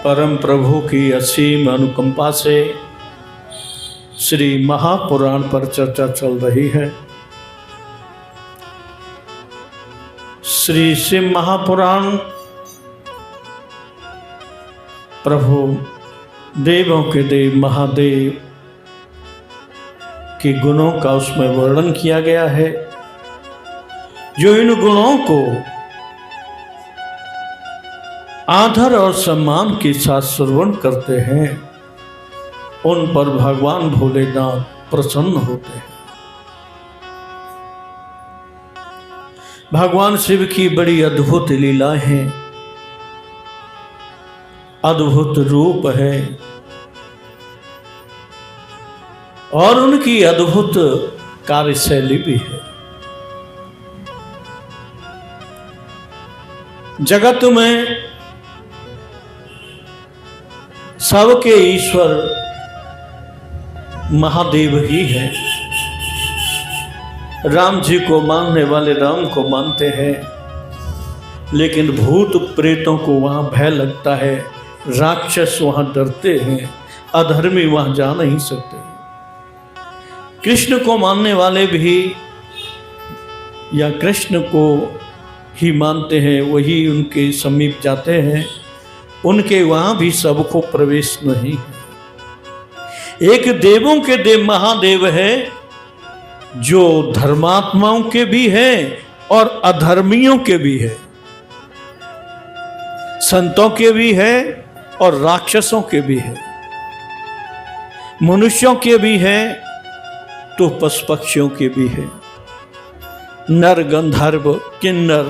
परम प्रभु की असीम अनुकंपा से श्री महापुराण पर चर्चा चल रही है। श्री शिव महापुराण प्रभु देवों के देव महादेव के गुणों का उसमें वर्णन किया गया है। जो इन गुणों को आदर और सम्मान के साथ श्रवण करते हैं उन पर भगवान भोलेनाथ प्रसन्न होते हैं। भगवान शिव की बड़ी अद्भुत लीलाएं हैं, अद्भुत रूप है और उनकी अद्भुत कार्यशैली भी है। जगत में सबके ईश्वर महादेव ही हैं। राम जी को मानने वाले राम को मानते हैं, लेकिन भूत प्रेतों को वहां भय लगता है, राक्षस वहां डरते हैं, अधर्मी वहां जा नहीं सकते। कृष्ण को मानने वाले भी या कृष्ण को ही मानते हैं, वही उनके समीप जाते हैं, उनके वहां भी सबको प्रवेश नहीं है। एक देवों के देव महादेव है जो धर्मात्माओं के भी है और अधर्मियों के भी है, संतों के भी है और राक्षसों के भी है, मनुष्यों के भी है तो पशु पक्षियों के भी है। नर गंधर्व किन्नर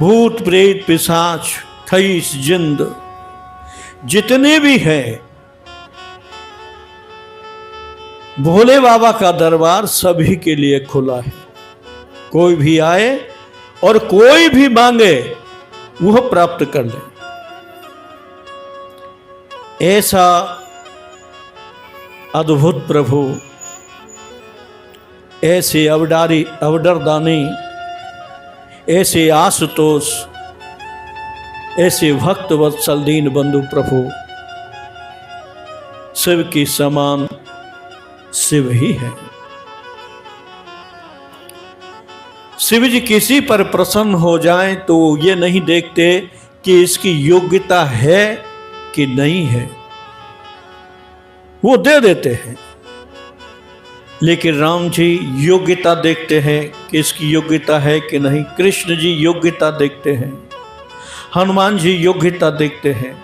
भूत प्रेत पिशाच खईस जिंद जितने भी हैं, भोले बाबा का दरबार सभी के लिए खुला है। कोई भी आए और कोई भी मांगे वह प्राप्त कर ले। ऐसा अद्भुत प्रभु, ऐसे अवडरदानी, ऐसे आशुतोष, ऐसे भक्त वत्सल दीन बंधु प्रभु शिव की समान शिव ही है। शिव जी किसी पर प्रसन्न हो जाएं तो ये नहीं देखते कि इसकी योग्यता है कि नहीं है, वो दे देते हैं। लेकिन राम जी योग्यता देखते हैं कि इसकी योग्यता है कि नहीं, कृष्ण जी योग्यता देखते हैं, हनुमान जी योग्यता देखते हैं,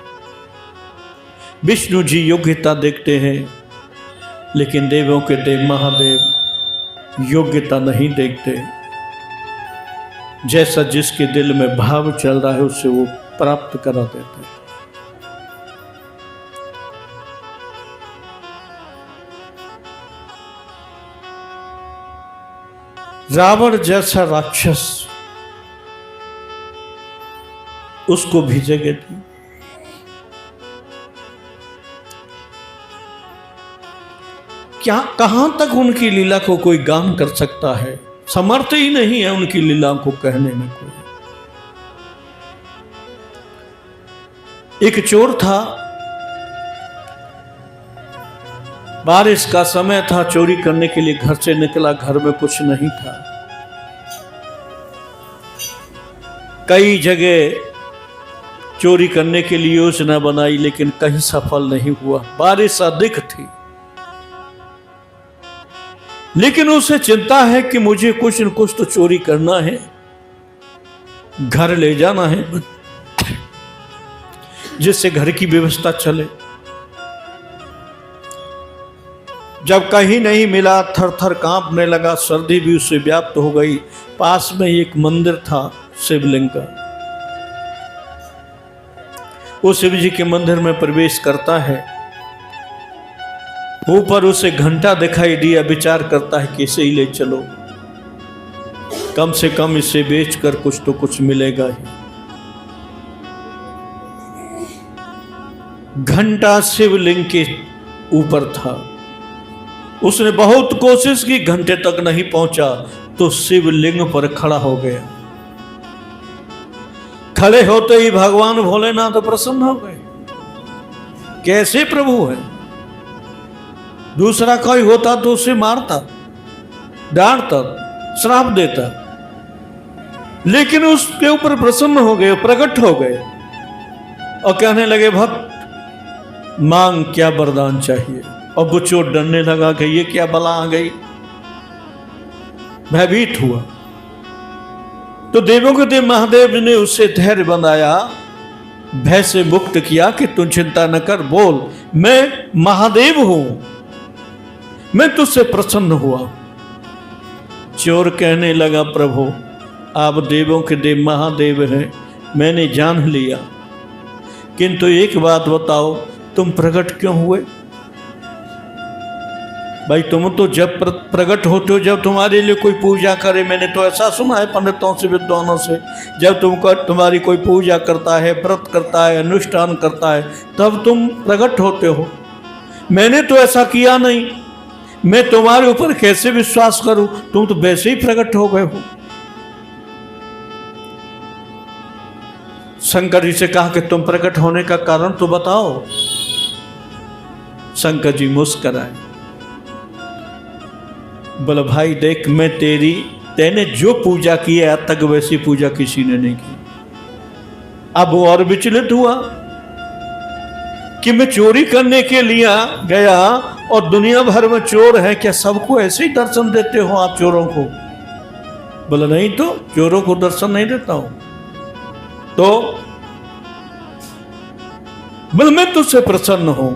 विष्णु जी योग्यता देखते हैं, लेकिन देवों के देव महादेव योग्यता नहीं देखते। जैसा जिसके दिल में भाव चल रहा है उससे वो प्राप्त करा देते हैं। रावण जैसा राक्षस, उसको भी जगह थी। क्या कहां तक उनकी लीला को कोई गान कर सकता है? समर्थ ही नहीं है उनकी लीला को कहने में कोई। एक चोर था, बारिश का समय था, चोरी करने के लिए घर से निकला, घर में कुछ नहीं था। कई जगह चोरी करने के लिए योजना बनाई लेकिन कहीं सफल नहीं हुआ, बारिश अधिक थी। लेकिन उसे चिंता है कि मुझे कुछ न कुछ तो चोरी करना है, घर ले जाना है जिससे घर की व्यवस्था चले। जब कहीं नहीं मिला, थर थर कांपने लगा, सर्दी भी उससे व्याप्त हो गई। पास में एक मंदिर था शिवलिंग का, वो शिव जी के मंदिर में प्रवेश करता है। ऊपर उसे घंटा दिखाई दिया, विचार करता है कि इसे ही ले चलो, कम से कम इसे बेचकर कुछ तो कुछ मिलेगा ही। घंटा शिवलिंग के ऊपर था, उसने बहुत कोशिश की, घंटे तक नहीं पहुंचा तो शिवलिंग पर खड़ा हो गया। खड़े होते ही भगवान भोलेनाथ प्रसन्न हो गए। कैसे प्रभु है? दूसरा कोई होता तो उसे मारता, डांटता, श्राप देता, लेकिन उसके ऊपर प्रसन्न हो गए, प्रकट हो गए और कहने लगे, भक्त मांग क्या वरदान चाहिए। और वो चोर डरने लगा कि ये क्या बला आ गई, भयभीत हुआ। तो देवों के देव महादेव ने उससे धैर्य बनाया, भय से मुक्त किया कि तू चिंता न कर, बोल मैं महादेव हूं, मैं तुझसे प्रसन्न हुआ। चोर कहने लगा, प्रभु आप देवों के देव महादेव हैं, मैंने जान लिया, किंतु एक बात बताओ, तुम प्रकट क्यों हुए? भाई तुम तो जब प्रकट होते हो जब तुम्हारे लिए कोई पूजा करे। मैंने तो ऐसा सुना है पंडितों से, विद्वानों से, जब तुम्हारी कोई पूजा करता है, व्रत करता है, अनुष्ठान करता है, तब तुम प्रकट होते हो। मैंने तो ऐसा किया नहीं, मैं तुम्हारे ऊपर कैसे विश्वास करूं? तुम तो वैसे ही प्रकट हो गए हो। शंकर जी से कहा कि तुम प्रकट होने का कारण तो बताओ। शंकर जी मुस्कुराए, बोला भाई देख, मैं तेने जो पूजा की है आज तक वैसी पूजा किसी ने नहीं की। अब वो और विचलित हुआ कि मैं चोरी करने के लिए गया और दुनिया भर में चोर है, क्या सबको ऐसे ही दर्शन देते हो आप चोरों को? बोला नहीं तो, चोरों को दर्शन नहीं देता हूं। तो बोला मैं तुझसे प्रसन्न हूं।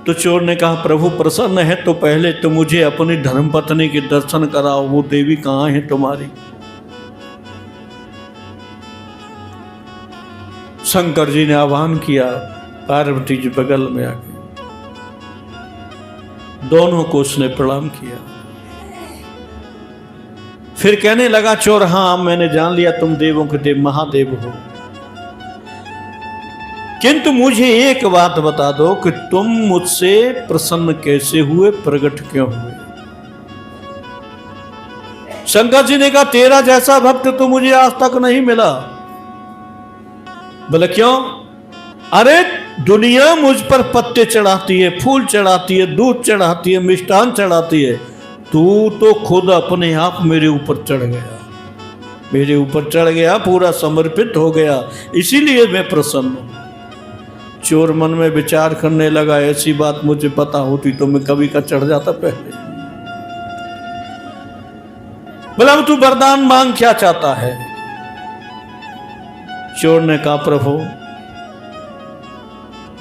तो चोर ने कहा, प्रभु प्रसन्न है तो पहले तो मुझे अपनी धर्मपत्नी के दर्शन कराओ, वो देवी कहां है तुम्हारी? शंकर जी ने आह्वान किया, पार्वती जी बगल में आ गई, दोनों को उसने प्रणाम किया। फिर कहने लगा चोर, हां मैंने जान लिया तुम देवों के देव महादेव हो, किंतु मुझे एक बात बता दो कि तुम मुझसे प्रसन्न कैसे हुए, प्रकट क्यों हुए? शंकर जी ने कहा, तेरा जैसा भक्त तो मुझे आज तक नहीं मिला। बोले क्यों? अरे दुनिया मुझ पर पत्ते चढ़ाती है, फूल चढ़ाती है, दूध चढ़ाती है, मिष्ठान चढ़ाती है, तू तो खुद अपने आप मेरे ऊपर चढ़ गया, मेरे ऊपर चढ़ गया, पूरा समर्पित हो गया, इसीलिए मैं प्रसन्न हूं। चोर मन में विचार करने लगा, ऐसी बात मुझे पता होती तो मैं कभी का चढ़ जाता पहले। बोला तू वरदान मांग, क्या चाहता है? चोर ने कहा, प्रभु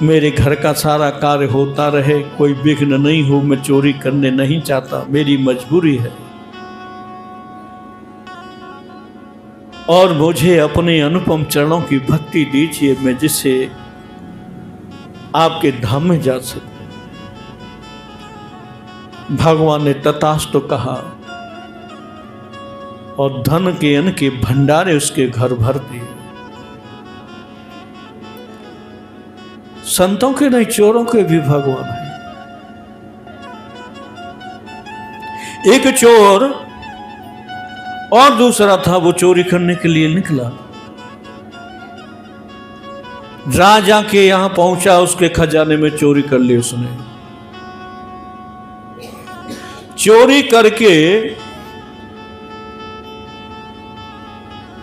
मेरे घर का सारा कार्य होता रहे, कोई विघ्न नहीं हो, मैं चोरी करने नहीं चाहता, मेरी मजबूरी है, और मुझे अपने अनुपम चरणों की भक्ति दीजिए, मैं जिससे आपके धाम में जा सकूं। भगवान ने तथास्तु कहा और धन के अन्न के भंडारे उसके घर भर दिए। संतों के नहीं, चोरों के भी भगवान है। एक चोर और दूसरा था, वो चोरी करने के लिए निकला, राजा के यहां पहुंचा, उसके खजाने में चोरी कर ली उसने। चोरी करके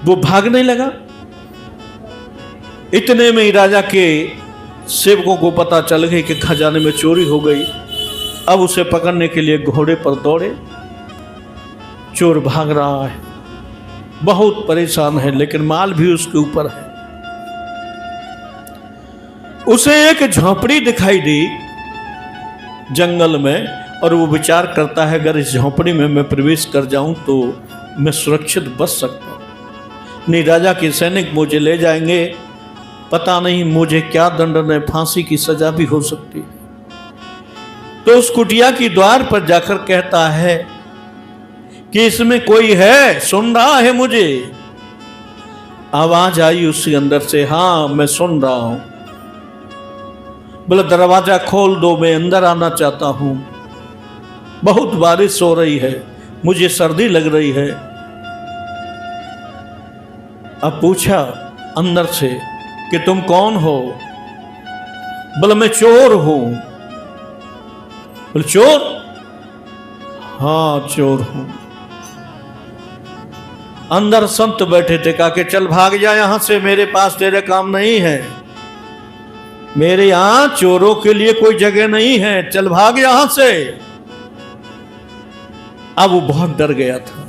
वो भागने लगा। इतने में ही राजा के सेवकों को पता चल गई कि खजाने में चोरी हो गई। अब उसे पकड़ने के लिए घोड़े पर दौड़े। चोर भाग रहा है, बहुत परेशान है, लेकिन माल भी उसके ऊपर है। उसे एक झोपड़ी दिखाई दी जंगल में, और वो विचार करता है अगर इस झोपड़ी में मैं प्रवेश कर जाऊं तो मैं सुरक्षित बच सकता हूं, नहीं राजा के सैनिक मुझे ले जाएंगे, पता नहीं मुझे क्या दंडन है, फांसी की सजा भी हो सकती है। तो उस कुटिया की द्वार पर जाकर कहता है कि इसमें कोई है, सुन रहा है मुझे? आवाज आई उसके अंदर से, हाँ मैं सुन रहा हूं। बोला दरवाजा खोल दो, मैं अंदर आना चाहता हूं, बहुत बारिश हो रही है, मुझे सर्दी लग रही है। अब पूछा अंदर से कि तुम कौन हो? बोला मैं चोर हूं। बोले चोर? हाँ चोर हूं। अंदर संत बैठे थे, कहा कि चल भाग जा यहां से, मेरे पास तेरे काम नहीं है, मेरे यहां चोरों के लिए कोई जगह नहीं है, चल भाग यहां से। अब वो बहुत डर गया था।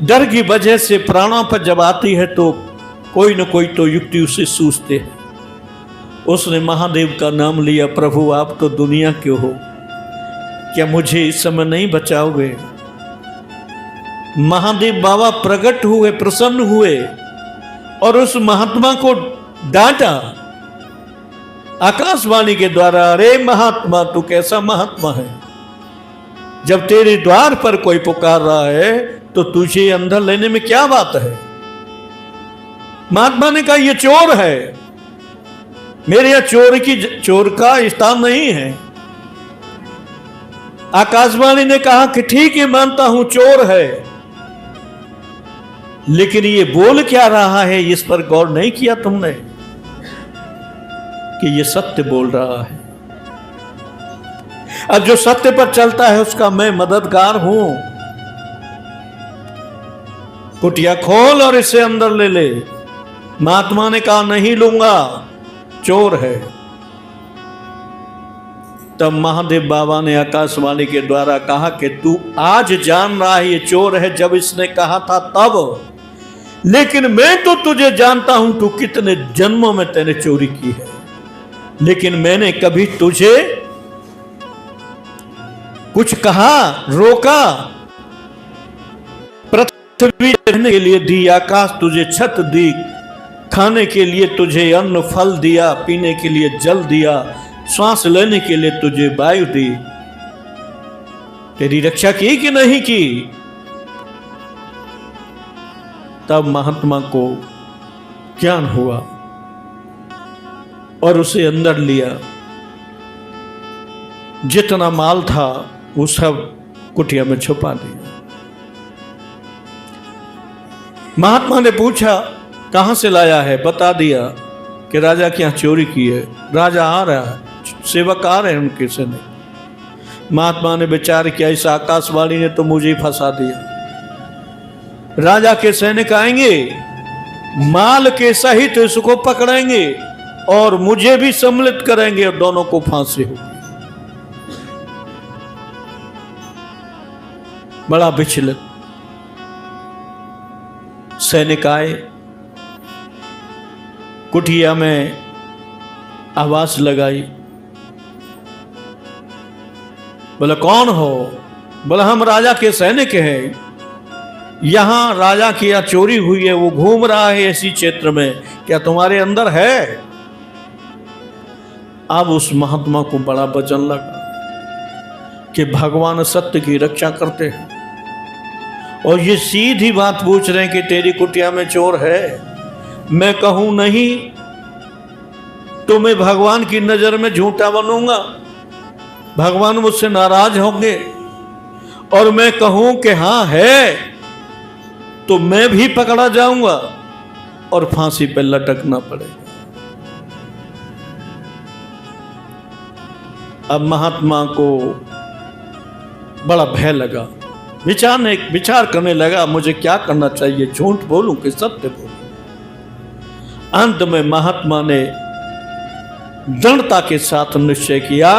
डर की वजह से प्राणों पर जब आती है तो कोई न कोई तो युक्ति उसे सूझते है। उसने महादेव का नाम लिया, प्रभु आप तो दुनिया के हो, क्या मुझे इस समय नहीं बचाओगे? महादेव बाबा प्रकट हुए, प्रसन्न हुए और उस महात्मा को डांटा आकाशवाणी के द्वारा, अरे महात्मा तू कैसा महात्मा है, जब तेरे द्वार पर कोई पुकार रहा है तो तुझे अंदर लेने में क्या बात है? महात्मा ने कहा ये चोर है, मेरे यहां चोर का स्थान नहीं है। आकाशवाणी ने कहा कि ठीक है मानता हूं चोर है, लेकिन ये बोल क्या रहा है इस पर गौर नहीं किया तुमने कि ये सत्य बोल रहा है। अब जो सत्य पर चलता है उसका मैं मददगार हूं। कुटिया खोल और इसे अंदर ले ले। महात्मा ने कहा नहीं लूंगा, चोर है। तब महादेव बाबा ने आकाशवाणी के द्वारा कहा कि तू आज जान रहा है ये चोर है, जब इसने कहा था तब, लेकिन मैं तो तुझे जानता हूं, तू कितने जन्मों में तेने चोरी की है, लेकिन मैंने कभी तुझे कुछ कहा, रोका? पृथ्वी रहने के लिए दी, आकाश तुझे छत दी, खाने के लिए तुझे अन्न फल दिया, पीने के लिए जल दिया, श्वास लेने के लिए तुझे वायु दी, तेरी रक्षा की कि नहीं की? तब महात्मा को ज्ञान हुआ और उसे अंदर लिया। जितना माल था वो सब कुटिया में छुपा दिया। महात्मा ने पूछा कहां से लाया है? बता दिया कि राजा के यहां चोरी की है, राजा आ रहा है, सेवक आ रहे हैं उनके से नहीं। महात्मा ने विचार किया इस आकाशवाणी ने तो मुझे ही फंसा दिया। राजा के सैनिक आएंगे, माल के सहित इसको पकड़ेंगे और मुझे भी सम्मिलित करेंगे और दोनों को फांसी होगी। बड़ा विचलित सैनिक आए, कुटिया में आवाज लगाई, बोला कौन हो? बोला हम राजा के सैनिक हैं, यहां राजा की यहाँ चोरी हुई है, वो घूम रहा है इसी क्षेत्र में, क्या तुम्हारे अंदर है? अब उस महात्मा को बड़ा वचन लगा कि भगवान सत्य की रक्षा करते हैं और ये सीधी बात पूछ रहे हैं कि तेरी कुटिया में चोर है। मैं कहूं नहीं तो मैं भगवान की नजर में झूठा बनूंगा, भगवान मुझसे नाराज होंगे, और मैं कहूं कि हां है तो मैं भी पकड़ा जाऊंगा और फांसी पर लटकना पड़ेगा। अब महात्मा को बड़ा भय लगा, विचार करने लगा मुझे क्या करना चाहिए, झूठ बोलूं कि सत्य बोलूं। अंत में महात्मा ने दृढ़ता के साथ निश्चय किया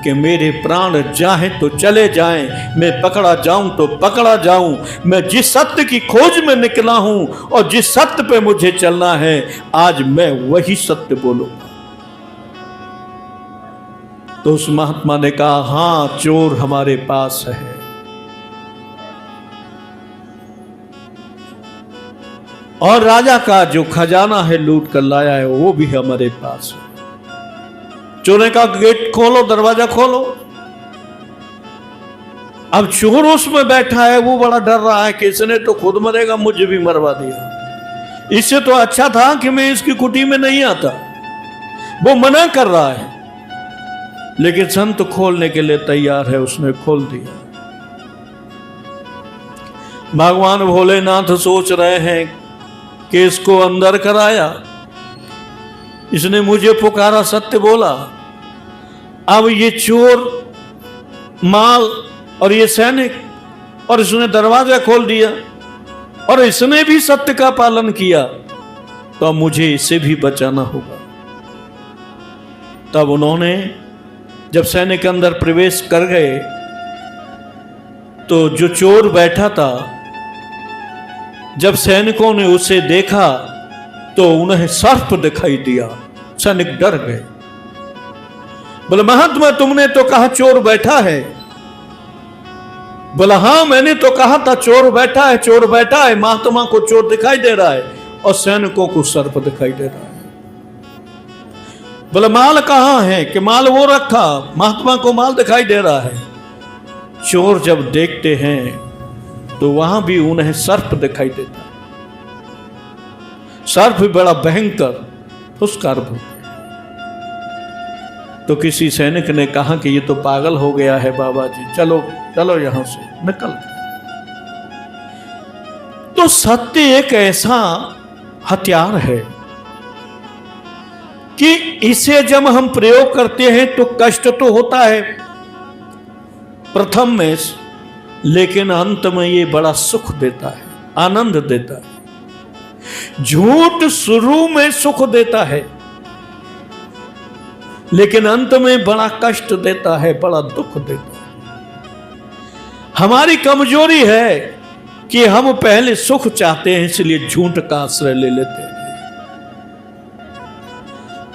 कि मेरे प्राण चाहे तो चले जाएं, मैं पकड़ा जाऊं तो पकड़ा जाऊं, मैं जिस सत्य की खोज में निकला हूं और जिस सत्य पे मुझे चलना है, आज मैं वही सत्य बोलूंगा। तो उस महात्मा ने कहा हां चोर हमारे पास है। और राजा का जो खजाना है लूट कर लाया है वो भी हमारे पास है। चोर ने कहा गेट खोलो, दरवाजा खोलो। अब चोर उसमें बैठा है, वो बड़ा डर रहा है कि इसने तो खुद मरेगा, मुझे भी मरवा दिया। इससे तो अच्छा था कि मैं इसकी कुटी में नहीं आता। वो मना कर रहा है, लेकिन संत खोलने के लिए तैयार है, उसने खोल दिया। भगवान भोलेनाथ सोच रहे हैं कि इसको अंदर कराया, इसने मुझे पुकारा, सत्य बोला। अब ये चोर माल और ये सैनिक, और इसने दरवाजा खोल दिया और इसने भी सत्य का पालन किया, तो अब मुझे इसे भी बचाना होगा। तब उन्होंने, जब सैनिक अंदर प्रवेश कर गए, तो जो चोर बैठा था, जब सैनिकों ने उसे देखा तो उन्हें सर्प दिखाई दिया। सैनिक डर गए, बोले महात्मा तुमने तो कहा चोर बैठा है। बोला हाँ मैंने तो कहा था चोर बैठा है, चोर बैठा है। महात्मा को चोर दिखाई दे रहा है और सैनिकों को सर्प दिखाई दे रहा है। बोले माल कहां है? कि माल वो रखा, महात्मा को माल दिखाई दे रहा है। चोर जब देखते हैं तो वहां भी उन्हें सर्प दिखाई देता है। सर्प बड़ा भयंकर फुसकार भूत। तो किसी सैनिक ने कहा कि ये तो पागल हो गया है बाबा जी, चलो चलो यहां से निकल। तो सत्य एक ऐसा हथियार है कि इसे जब हम प्रयोग करते हैं तो कष्ट तो होता है प्रथम में, लेकिन अंत में ये बड़ा सुख देता है, आनंद देता है। झूठ शुरू में सुख देता है, लेकिन अंत में बड़ा कष्ट देता है, बड़ा दुख देता है। हमारी कमजोरी है कि हम पहले सुख चाहते हैं, इसलिए झूठ का आश्रय ले लेते हैं।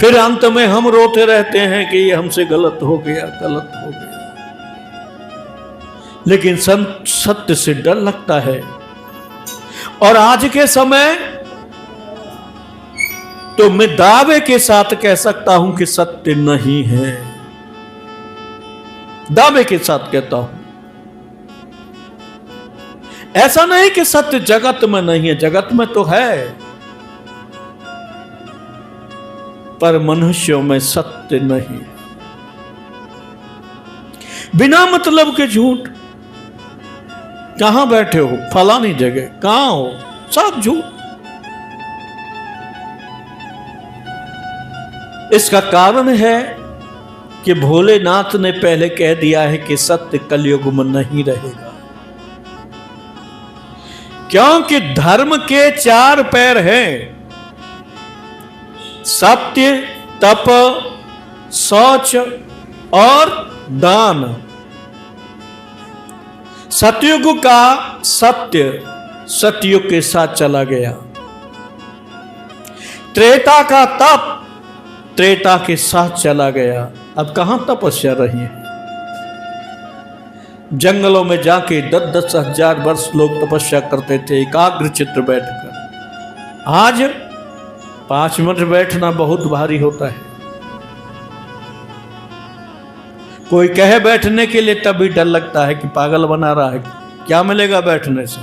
फिर अंत में हम रोते रहते हैं कि ये हमसे गलत हो गया, गलत हो गया। लेकिन सत्य से डर लगता है। और आज के समय तो मैं दावे के साथ कह सकता हूं कि सत्य नहीं है। दावे के साथ कहता हूं, ऐसा नहीं कि सत्य जगत में नहीं है, जगत में तो है, पर मनुष्यों में सत्य नहीं। बिना मतलब के झूठ। कहां बैठे हो? फलानी जगह। कहां हो? सब झूठ। इसका कारण है कि भोलेनाथ ने पहले कह दिया है कि सत्य कलयुग में नहीं रहेगा, क्योंकि धर्म के 4 पैर हैं, सत्य, तप, शौच और दान। सतयुग का सत्य सतयुग के साथ चला गया। त्रेता का तप त्रेता के साथ चला गया। अब कहां तपस्या रही है? जंगलों में जाके 10-10 हजार वर्ष लोग तपस्या करते थे एकाग्र चित्त बैठकर। आज 5 मिनट बैठना बहुत भारी होता है। कोई कहे बैठने के लिए तभी डर लगता है कि पागल बना रहा है, क्या मिलेगा बैठने से।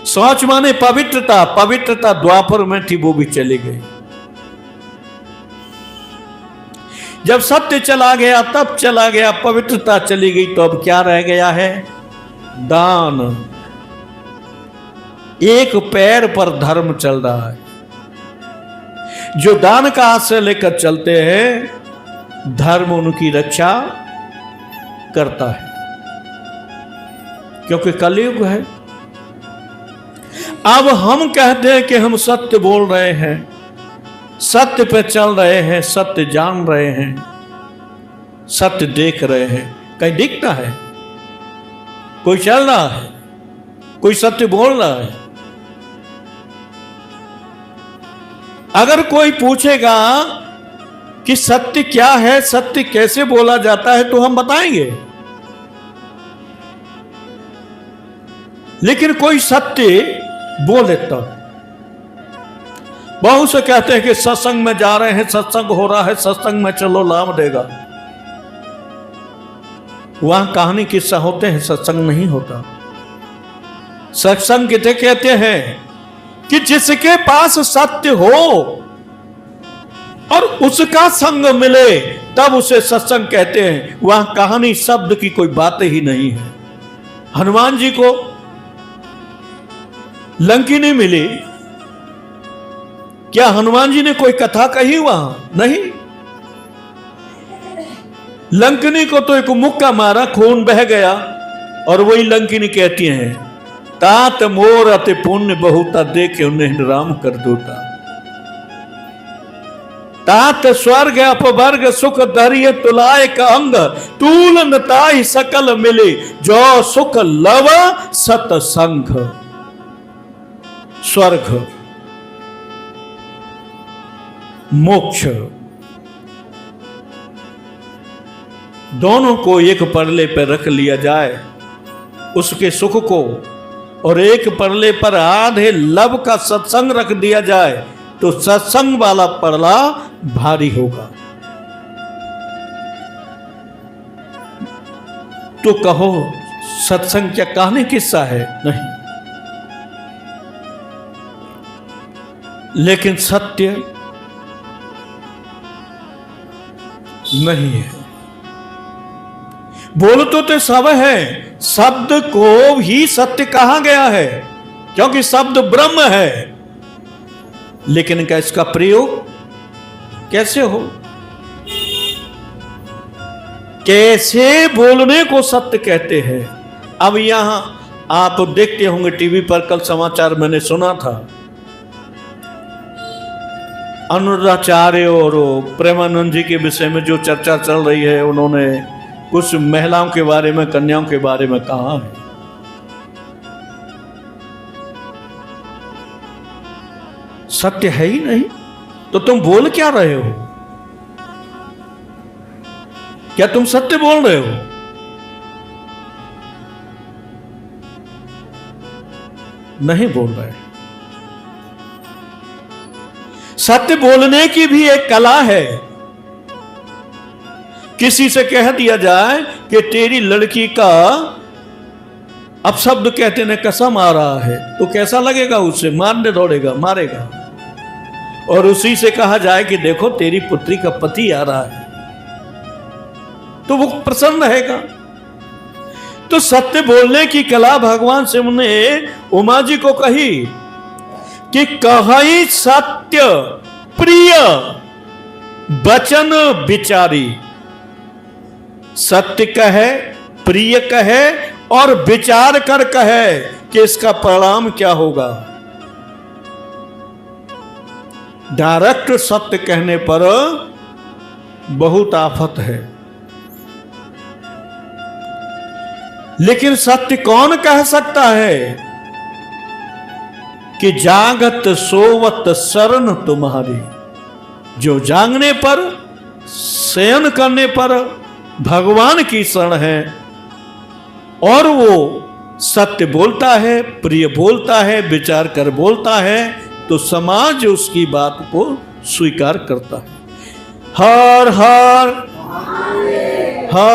शौच माने पवित्रता, पवित्रता द्वापर में थी, वो भी चली गई। जब सत्य चला गया, तब चला गया, पवित्रता चली गई, तो अब क्या रह गया है? दान। एक पैर पर धर्म चल रहा है। जो दान का आश्रय लेकर चलते हैं, धर्म उनकी रक्षा करता है, क्योंकि कलयुग है। अब हम कहते हैं कि हम सत्य बोल रहे हैं, सत्य पे चल रहे हैं, सत्य जान रहे हैं, सत्य देख रहे हैं। कहीं दिखता है? कोई चल रहा है? कोई सत्य बोल रहा है? अगर कोई पूछेगा कि सत्य क्या है, सत्य कैसे बोला जाता है, तो हम बताएंगे। लेकिन कोई सत्य बोले तब। बहुत से कहते हैं कि सत्संग में जा रहे हैं, सत्संग हो रहा है, सत्संग में चलो लाभ देगा। वहां कहानी किस्सा होते हैं, सत्संग नहीं होता। सत्संग किसे कहते हैं? कि जिसके पास सत्य हो और उसका संग मिले, तब उसे सत्संग कहते हैं। वहां कहानी शब्द की कोई बात ही नहीं है। हनुमान जी को लंकी नहीं मिली, क्या हनुमान जी ने कोई कथा कही वहां? नहीं। लंकिनी को तो एक मुक्का मारा, खून बह गया, और वही लंकिनी कहती हैं, तात मोर अति पुण्य बहुता देखे उन्हें राम कर दूता। तात स्वर्ग अपवर्ग सुख धरिय तुलाय का अंग, तूल नताहि सकल मिले जो सुख लव सतसंग। स्वर्ग, मोक्ष, दोनों को एक परले पर रख लिया जाए, उसके सुख को, और एक परले पर आधे लव का सत्संग रख दिया जाए तो सत्संग वाला परला भारी होगा। तो कहो सत्संग क्या कहानी किस्सा है? नहीं, लेकिन सत्य नहीं है। बोल तो सब है, शब्द को ही सत्य कहा गया है, क्योंकि शब्द ब्रह्म है, लेकिन क्या इसका प्रयोग कैसे हो? कैसे बोलने को सत्य कहते हैं? अब यहां आप देखते होंगे टीवी पर, कल समाचार मैंने सुना था, अनुराधाचार्य और प्रेमानंद जी के विषय में जो चर्चा चल रही है, उन्होंने कुछ महिलाओं के बारे में, कन्याओं के बारे में कहा है। सत्य है ही नहीं, तो तुम बोल क्या रहे हो? क्या तुम सत्य बोल रहे हो? नहीं बोल रहे। सत्य बोलने की भी एक कला है। किसी से कह दिया जाए कि तेरी लड़की का अपशब्द कहते ने कसम आ रहा है, तो कैसा लगेगा? उससे मारने दौड़ेगा, मारेगा। और उसी से कहा जाए कि देखो तेरी पुत्री का पति आ रहा है, तो वो प्रसन्न रहेगा। तो सत्य बोलने की कला भगवान शिव ने उमा जी को कही कि कहि सत्य प्रिय वचन विचारी। सत्य कहे, प्रिय कहे और विचार कर कहे कि इसका परिणाम क्या होगा। डायरेक्ट सत्य कहने पर बहुत आफत है, लेकिन सत्य कौन कह सकता है कि जागत सोवत शरण तुम्हारी। जो जागने पर, शयन करने पर भगवान की शरण है, और वो सत्य बोलता है, प्रिय बोलता है, विचार कर बोलता है, तो समाज उसकी बात को स्वीकार करता है। हर हर हर